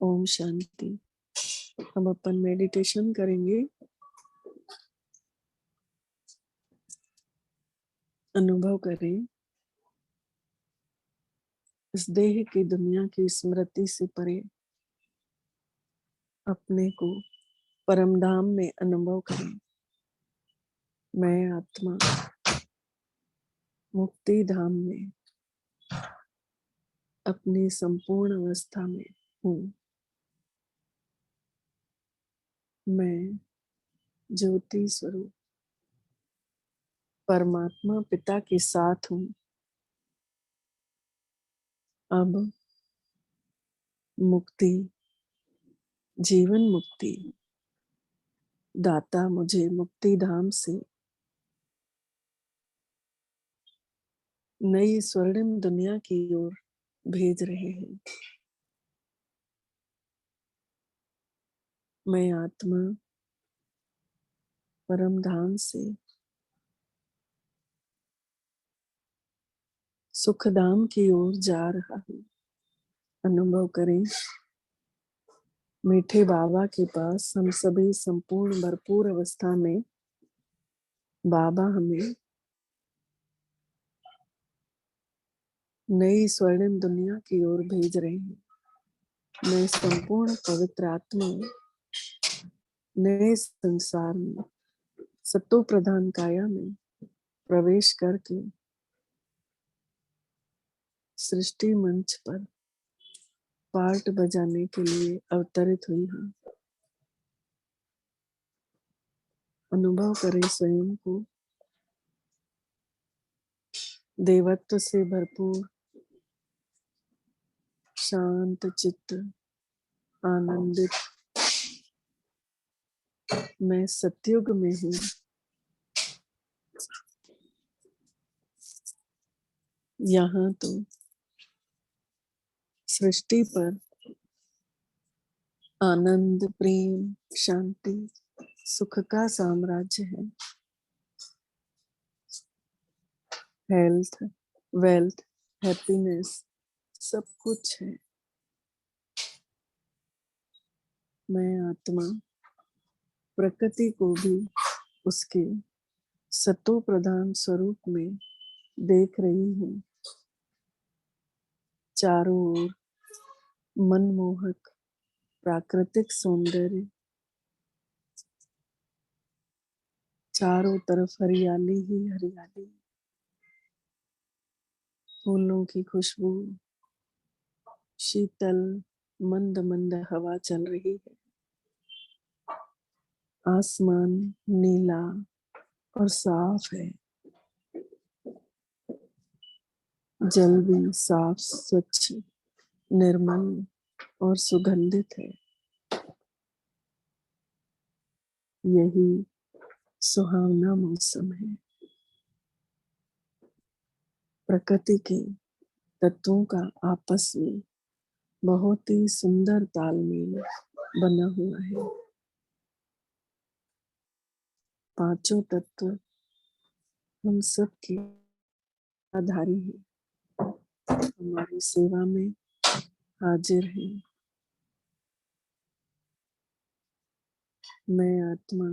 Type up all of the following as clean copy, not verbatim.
ओम शांति। हम अपन मेडिटेशन करेंगे। अनुभव करें इस देह की दुनिया की स्मृति से परे अपने को परम धाम में अनुभव करें। मैं आत्मा मुक्ति धाम में अपनी संपूर्ण अवस्था में हूँ। मैं ज्योति स्वरूप परमात्मा पिता के साथ हूँ। अब मुक्ति, जीवन मुक्ति दाता मुझे मुक्ति धाम से नई स्वर्णिम दुनिया की ओर भेज रहे हैं। मैं आत्मा परम धाम से सुख धाम की ओर जा रहा हूँ। अनुभव करें मीठे बाबा के पास हम सभी संपूर्ण भरपूर अवस्था में बाबा हमें नई स्वर्णिम दुनिया की ओर भेज रहे हैं। मैं संपूर्ण पवित्र आत्मा नए संसार में सत्तो प्रधान काया में प्रवेश करके सृष्टि मंच पर पार्ट बजाने के लिए अवतरित हुई हूँ। अनुभव करें स्वयं को देवत्व से भरपूर, शांत चित्त, आनंदित। मैं सतयुग में हूँ। यहाँ तो सृष्टि पर आनंद, प्रेम, शांति, सुख का साम्राज्य है। हेल्थ, वेल्थ, हैप्पीनेस सब कुछ है। मैं आत्मा प्रकृति को भी उसके सतो प्रधान स्वरूप में देख रही हूँ। चारों ओर मनमोहक प्राकृतिक सौंदर्य, चारों तरफ हरियाली ही हरियाली, फूलों की खुशबू, शीतल मंद मंद हवा चल रही है। आसमान नीला और साफ है। जल भी साफ, स्वच्छ, निर्मल और सुगंधित है। यही सुहावना मौसम है। प्रकृति के तत्वों का आपस में बहुत ही सुंदर तालमेल बना हुआ है। पांचों तत्व हम सब के आधारी हैं, हमारी सेवा में हाजिर है। मैं आत्मा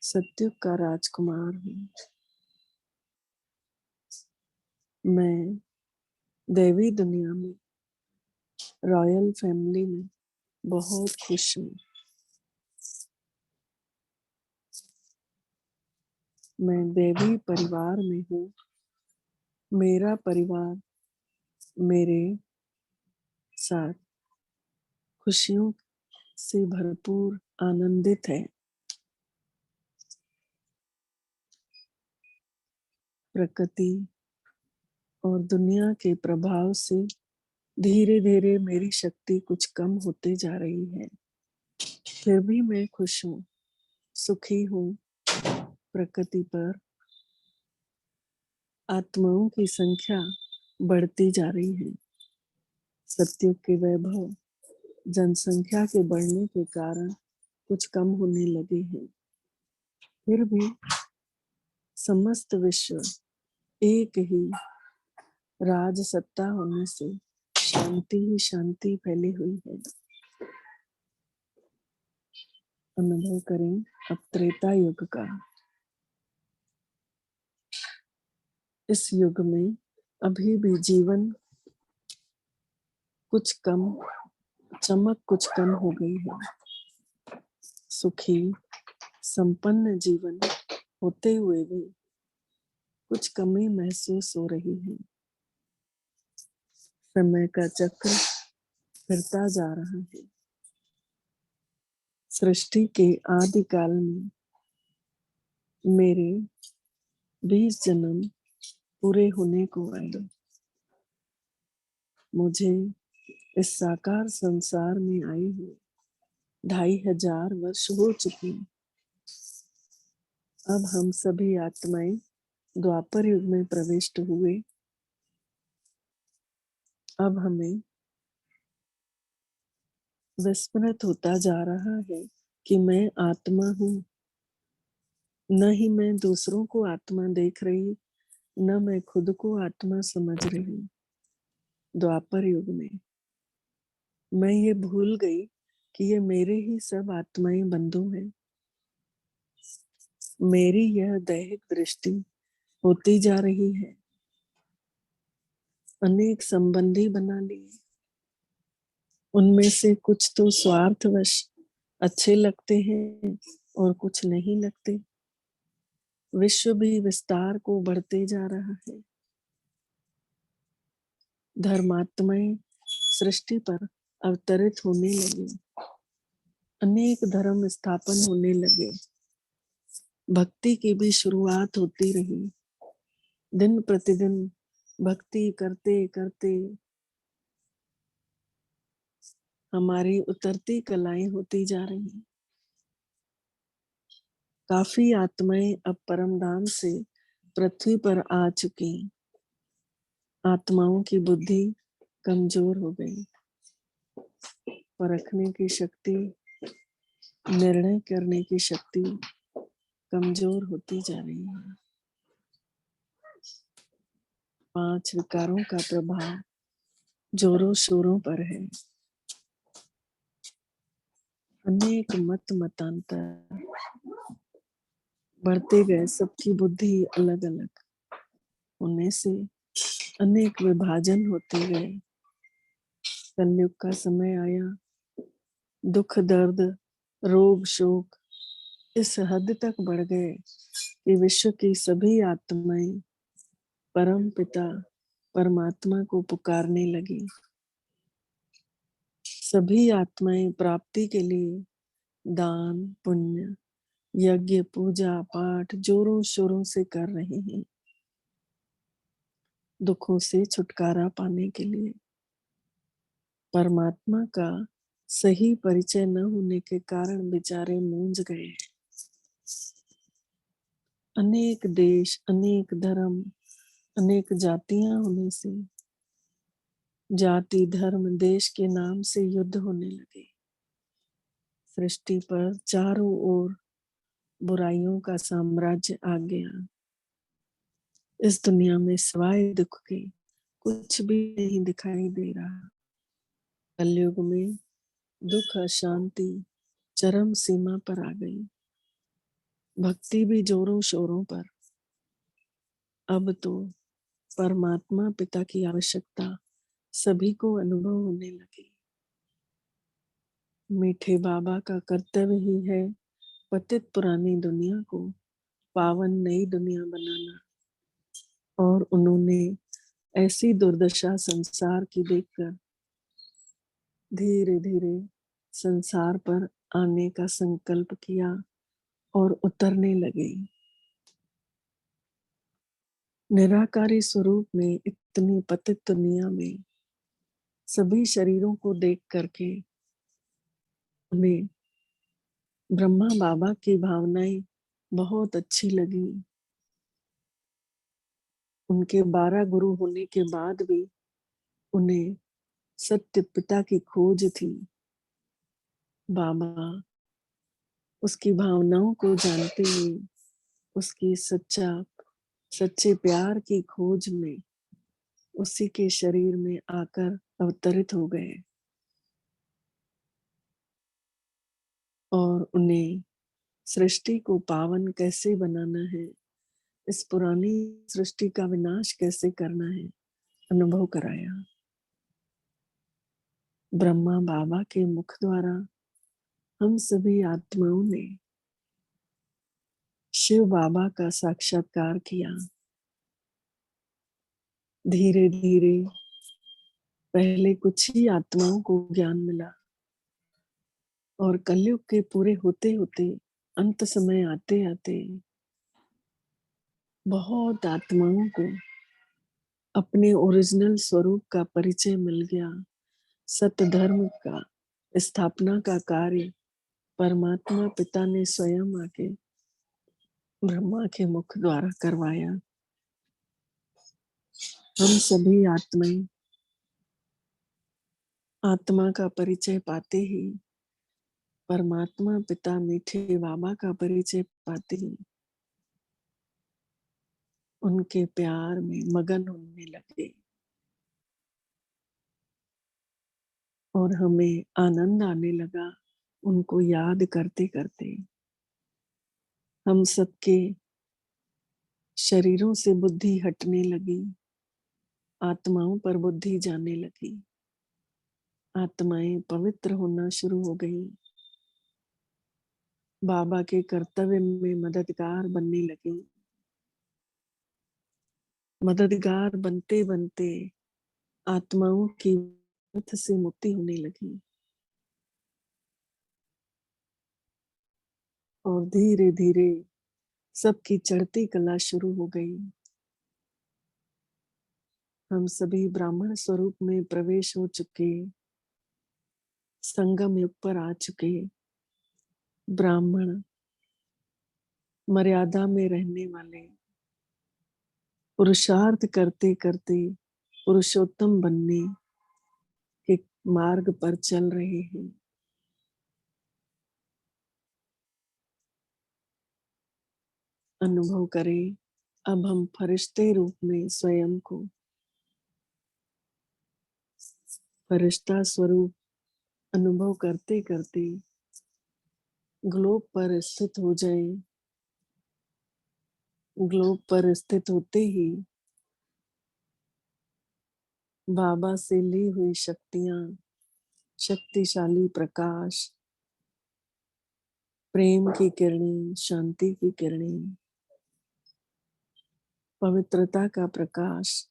सत्युग का राजकुमार हूँ। मैं देवी दुनिया में रॉयल फैमिली में बहुत खुश हूँ। मैं देवी परिवार में हूँ। मेरा परिवार मेरे साथ खुशियों से भरपूर आनंदित है। प्रकृति और दुनिया के प्रभाव से धीरे धीरे मेरी शक्ति कुछ कम होते जा रही है। फिर भी मैं खुश हूँ, सुखी हूँ। प्रकृति पर आत्माओं की संख्या बढ़ती जा रही है। सत्युग के वैभव जनसंख्या के बढ़ने के कारण कुछ कम होने लगे हैं। फिर भी समस्त विश्व एक ही राज सत्ता होने से शांति ही शांति फैली हुई है। अनुभव करें अब त्रेता युग का। इस युग में अभी भी जीवन कुछ कम, चमक कुछ कम हो गई है। सुखी संपन्न जीवन होते हुए भी कुछ कमी महसूस हो रही है। समय का चक्र फिरता जा रहा है। सृष्टि के आदिकाल में मेरे 20 जन्म पूरे होने को आए। मुझे इस साकार संसार में आए हुए 2500 वर्ष हो चुके। अब हम सभी आत्माएं द्वापर युग में प्रविष्ट हुए। अब हमें विस्मृत होता जा रहा है कि मैं आत्मा हूँ। न ही मैं दूसरों को आत्मा देख रही, न मैं खुद को आत्मा समझ रही। द्वापर युग में मैं ये भूल गई कि ये मेरे ही सब आत्माएं बंधु हैं। मेरी यह दैहिक दृष्टि होती जा रही है। अनेक संबंधी बना लिए। उनमें से कुछ तो स्वार्थवश अच्छे लगते हैं और कुछ नहीं लगते। विश्व भी विस्तार को बढ़ते जा रहा है। धर्मात्माएं सृष्टि पर अवतरित होने लगे। अनेक धर्म स्थापन होने लगे। भक्ति की भी शुरुआत होती रही। दिन प्रतिदिन भक्ति करते करते हमारी उतरती कलाएं होती जा रही। काफी आत्माएं अब परम धाम से पृथ्वी पर आ चुकी। आत्माओं की बुद्धि कमजोर हो गई। परखने की शक्ति, निर्णय करने की शक्ति कमजोर होती जा रही है। 5 विकारों का प्रभाव जोरों शोरों पर है। अनेक मत मतांतर बढ़ते गए। सबकी बुद्धि अलग अलग होने से अनेक विभाजन होते गए। कलयुग का समय आया। दुख दर्द रोग शोक इस हद तक बढ़ गए कि विश्व की सभी आत्माएं परम पिता परमात्मा को पुकारने लगी। सभी आत्माएं प्राप्ति के लिए दान पुण्य यज्ञ पूजा पाठ जोरों शोरों से कर रहे हैं। दुखों से छुटकारा पाने के लिए। परमात्मा का सही परिचय न होने के कारण बेचारे मूंझ गए। अनेक देश अनेक धर्म अनेक जातियां होने से जाति धर्म देश के नाम से युद्ध होने लगे। सृष्टि पर चारों ओर बुराइयों का साम्राज्य आ गया। इस दुनिया में सिवाय दुख के कुछ भी नहीं दिखाई दे रहा। कलयुग में दुख अशांति चरम सीमा पर आ गई। भक्ति भी जोरों शोरों पर। अब तो परमात्मा पिता की आवश्यकता सभी को अनुभव होने लगी। मीठे बाबा का कर्तव्य ही है पतित पुरानी दुनिया को पावन नई दुनिया बनाना। और उन्होंने ऐसी दुर्दशा संसार की देखकर धीरे धीरे संसार पर आने का संकल्प किया और उतरने लगे। निराकारी स्वरूप में इतनी पतित दुनिया में सभी शरीरों को देख करके उन्हें ब्रह्मा बाबा की भावनाएं बहुत अच्छी लगी। उनके 12 गुरु होने के बाद भी उन्हें सत्य पिता की खोज थी। बाबा उसकी भावनाओं को जानते हुए उसकी सच्चे प्यार की खोज में उसी के शरीर में आकर अवतरित हो गए और उन्हें सृष्टि को पावन कैसे बनाना है, इस पुरानी सृष्टि का विनाश कैसे करना है, अनुभव कराया। ब्रह्मा बाबा के मुख द्वारा हम सभी आत्माओं ने शिव बाबा का साक्षात्कार किया। धीरे धीरे पहले कुछ ही आत्माओं को ज्ञान मिला और कलयुग के पूरे होते होते, अंत समय आते आते बहुत आत्माओं को अपने ओरिजिनल स्वरूप का परिचय मिल गया। सत्य धर्म का स्थापना का कार्य परमात्मा पिता ने स्वयं आके ब्रह्मा के मुख द्वारा करवाया। हम सभी आत्माएं आत्मा का परिचय पाते ही, परमात्मा पिता मीठे बाबा का परिचय पाते ही उनके प्यार में मगन होने लगे और हमें आनंद आने लगा उनको याद करते करते। हम सबके शरीरों से बुद्धि हटने लगी, आत्माओं पर बुद्धि जाने लगी, आत्माएं पवित्र होना शुरू हो गई, बाबा के कर्तव्य में मददगार बनने लगी। मददगार बनते बनते आत्माओं की व्यर्थ से मुक्ति होने लगी और धीरे धीरे सबकी चढ़ती कला शुरू हो गई। हम सभी ब्राह्मण स्वरूप में प्रवेश हो चुके, संगम युग पर आ चुके, ब्राह्मण मर्यादा में रहने वाले पुरुषार्थ करते करते पुरुषोत्तम बनने के मार्ग पर चल रहे हैं। अनुभव करें, अब हम फरिश्ते रूप में स्वयं को फरिश्ता स्वरूप अनुभव करते करते ग्लोब पर स्थित हो जाएं। ग्लोब पर स्थित होते ही बाबा से ली हुई शक्तियां, शक्तिशाली प्रकाश, प्रेम की किरणें, शांति की किरणें, पवित्रता का प्रकाश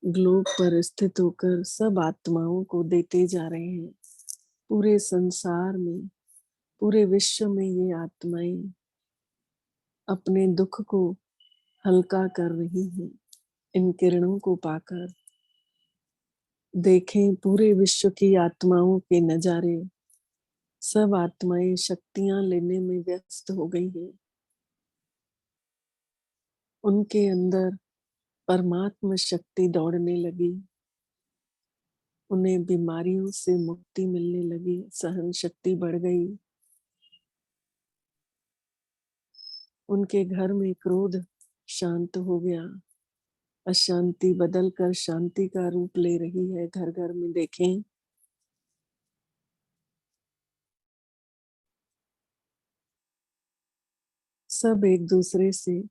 ग्लोब पर स्थित होकर सब आत्माओं को देते जा रहे हैं। पूरे संसार में, पूरे विश्व में ये आत्माएं अपने दुख को हल्का कर रही हैं। इन किरणों को पाकर देखें पूरे विश्व की आत्माओं के नजारे। सब आत्माएं शक्तियां लेने में व्यस्त हो गई हैं। उनके अंदर परमात्मा शक्ति दौड़ने लगी, उन्हें बीमारियों से मुक्ति मिलने लगी, सहन शक्ति बढ़ गई। उनके घर में क्रोध शांत हो गया, अशांति बदलकर शांति का रूप ले रही है। घर घर में देखें, सब एक दूसरे से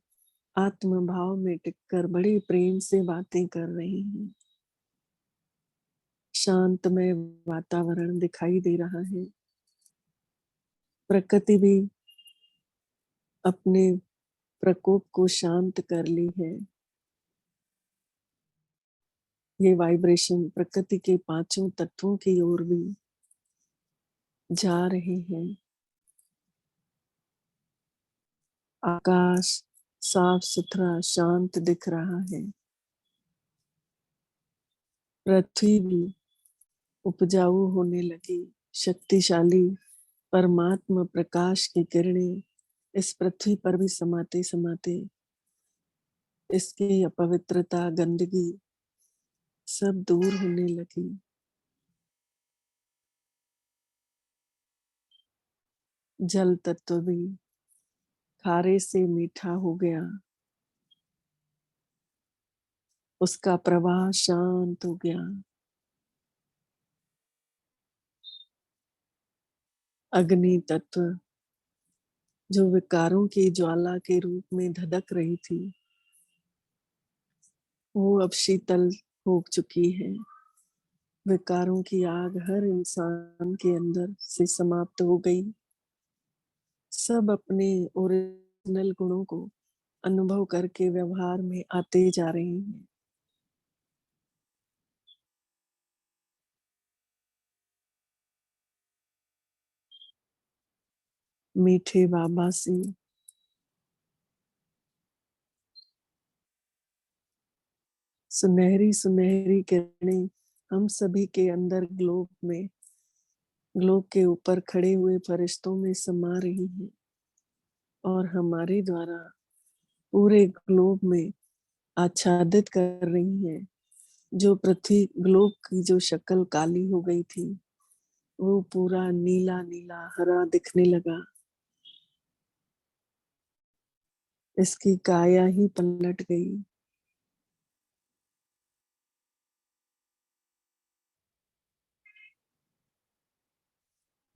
आत्म भाव में टिककर बड़े प्रेम से बातें कर रही हैं। शांतमय वातावरण दिखाई दे रहा है। प्रकृति भी अपने प्रकोप को शांत कर ली है। ये वाइब्रेशन प्रकृति के पांचों तत्वों की ओर भी जा रहे हैं। आकाश साफ सुथरा शांत दिख रहा है। पृथ्वी भी उपजाऊ होने लगी। शक्तिशाली परमात्मा प्रकाश की किरणें इस पृथ्वी पर भी समाते समाते इसकी अपवित्रता, गंदगी सब दूर होने लगी। जल तत्व भी खारे से मीठा हो गया। उसका प्रवाह शांत हो गया। अग्नि तत्व जो विकारों की ज्वाला के रूप में धधक रही थी, वो अब शीतल हो चुकी है। विकारों की आग हर इंसान के अंदर से समाप्त हो गई। सब अपने ओरिजिनल गुणों को अनुभव करके व्यवहार में आते जा रहे हैं। मीठे बाबा से सुनहरी सुनहरी किरणें हम सभी के अंदर ग्लोब के ऊपर खड़े हुए फरिश्तों में समा रही हैं और हमारे द्वारा पूरे ग्लोब में आच्छादित कर रही हैं। जो पृथ्वी ग्लोब की जो शक्ल काली हो गई थी, वो पूरा नीला नीला हरा दिखने लगा। इसकी काया ही पलट गई।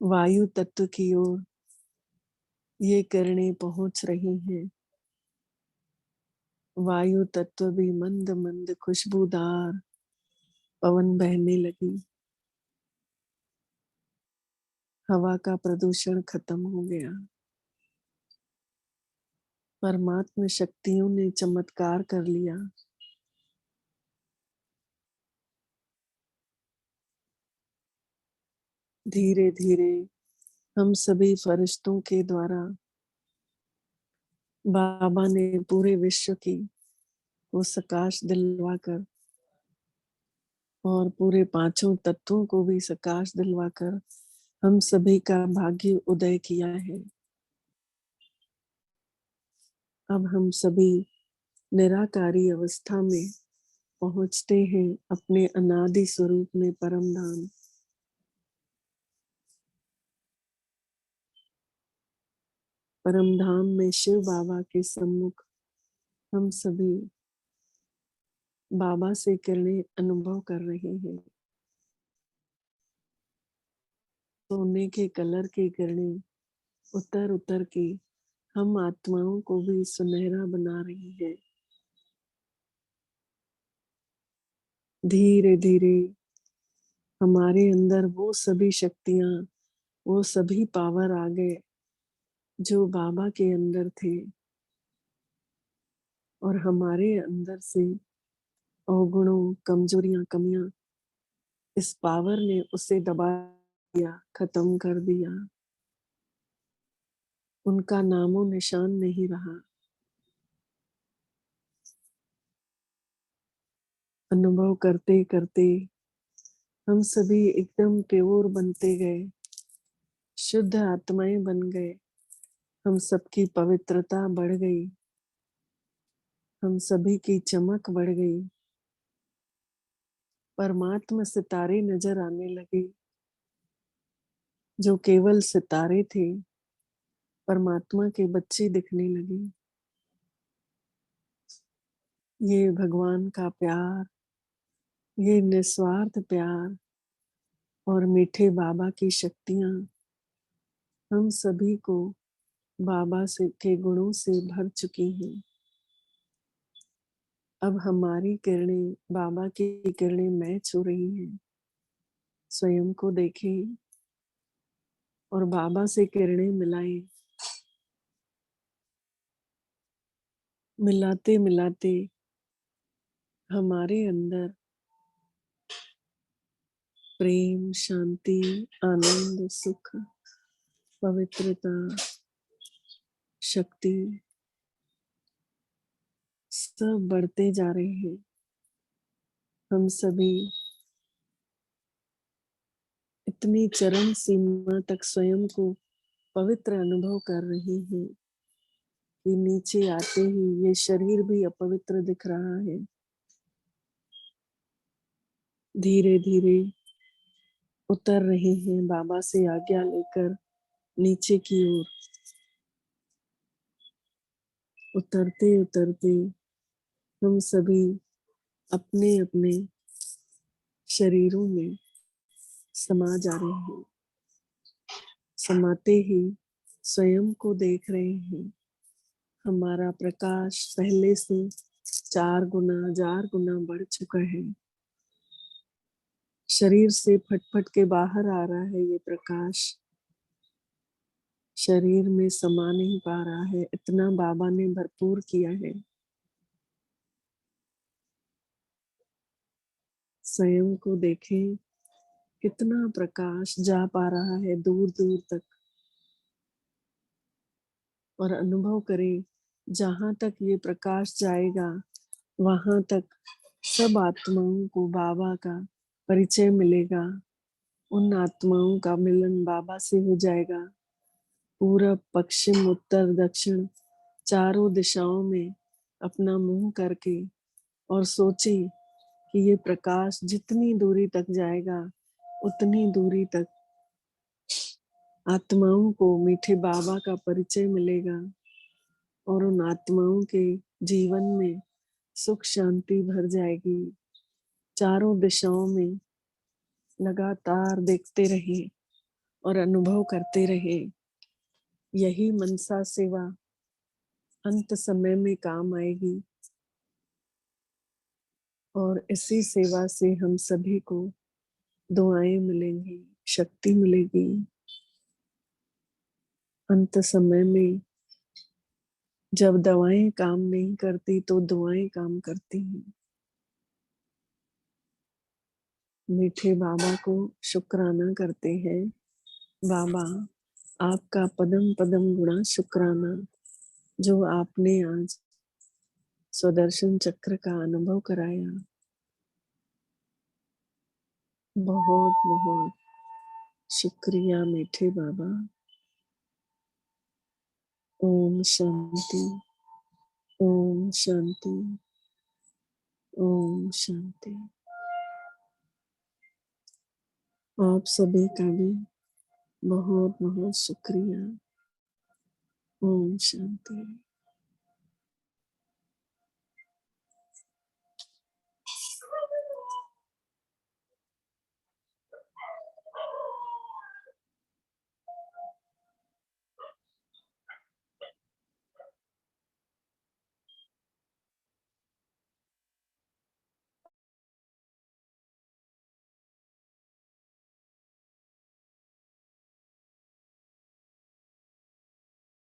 वायु तत्व की ओर ये किरणें पहुंच रही हैं। वायु तत्व भी मंद मंद खुशबूदार पवन बहने लगी। हवा का प्रदूषण खत्म हो गया। परमात्मा शक्तियों ने चमत्कार कर लिया। धीरे धीरे हम सभी फरिश्तों के द्वारा बाबा ने पूरे विश्व की वो सकाश दिलवाकर और पूरे पांचों तत्वों को भी सकाश दिलवाकर हम सभी का भाग्य उदय किया है। अब हम सभी निराकारी अवस्था में पहुंचते हैं अपने अनादि स्वरूप में, परम धाम। परम धाम में शिव बाबा के सम्मुख हम सभी बाबा से किरणें अनुभव कर रहे हैं। सोने के कलर की किरणें उतर उतर के हम आत्माओं को भी सुनहरा बना रही है। धीरे धीरे हमारे अंदर वो सभी शक्तियां, वो सभी पावर आ गए जो बाबा के अंदर थे और हमारे अंदर से अवगुणों, कमजोरियां, कमियां, इस पावर ने उसे दबा दिया, खत्म कर दिया। उनका नामो निशान नहीं रहा। अनुभव करते करते हम सभी एकदम प्योर बनते गए, शुद्ध आत्माएं बन गए। हम सबकी पवित्रता बढ़ गई, हम सभी की चमक बढ़ गई। परमात्मा सितारे नजर आने लगे। जो केवल सितारे थे, परमात्मा के बच्चे दिखने लगे। ये भगवान का प्यार, ये निस्वार्थ प्यार और मीठे बाबा की शक्तियां हम सभी को बाबा से के गुणों से भर चुकी हैं। अब हमारी किरणें बाबा की किरणें मैच हो रही हैं। स्वयं को देखें और बाबा से किरणें मिलाएं। मिलाते मिलाते हमारे अंदर प्रेम, शांति, आनंद, सुख, पवित्रता, शक्ति सब बढ़ते जा रहे हैं। हम सभी इतनी चरम सीमा तक स्वयं को पवित्र अनुभव कर रहे हैं कि नीचे आते ही ये शरीर भी अपवित्र दिख रहा है। धीरे धीरे उतर रहे हैं बाबा से आज्ञा लेकर नीचे की ओर। उतरते उतरते हम सभी अपने अपने शरीरों में समा जा रहे हैं। समाते ही स्वयं को देख रहे हैं। हमारा प्रकाश पहले से 4 गुना 1000 गुना बढ़ चुका है। शरीर से फटफट के बाहर आ रहा है ये प्रकाश, शरीर में समा नहीं पा रहा है। इतना बाबा ने भरपूर किया है। स्वयं को देखें, कितना प्रकाश जा पा रहा है दूर दूर तक, और अनुभव करें जहां तक ये प्रकाश जाएगा वहां तक सब आत्माओं को बाबा का परिचय मिलेगा। उन आत्माओं का मिलन बाबा से हो जाएगा। पूरब पश्चिम उत्तर दक्षिण चारों दिशाओं में अपना मुंह करके और सोचे कि ये प्रकाश जितनी दूरी तक जाएगा उतनी दूरी तक आत्माओं को मीठे बाबा का परिचय मिलेगा, और उन आत्माओं के जीवन में सुख शांति भर जाएगी। चारों दिशाओं में लगातार देखते रहे और अनुभव करते रहे। यही मनसा सेवा अंत समय में काम आएगी, और इसी सेवा से हम सभी को दुआएं मिलेंगी, शक्ति मिलेगी। अंत समय में जब दवाएं काम नहीं करती तो दुआएं काम करती हैं। मीठे बाबा को शुक्राना करते हैं। बाबा, आपका पदम पदम गुणा शुक्राना, जो आपने आज स्वदर्शन चक्र का अनुभव कराया। बहुत बहुत शुक्रिया मीठे बाबा। ओम शांति, ओम शांति, ओम शांति। आप सभी का भी बहुत बहुत शुक्रिया। ओम शांति।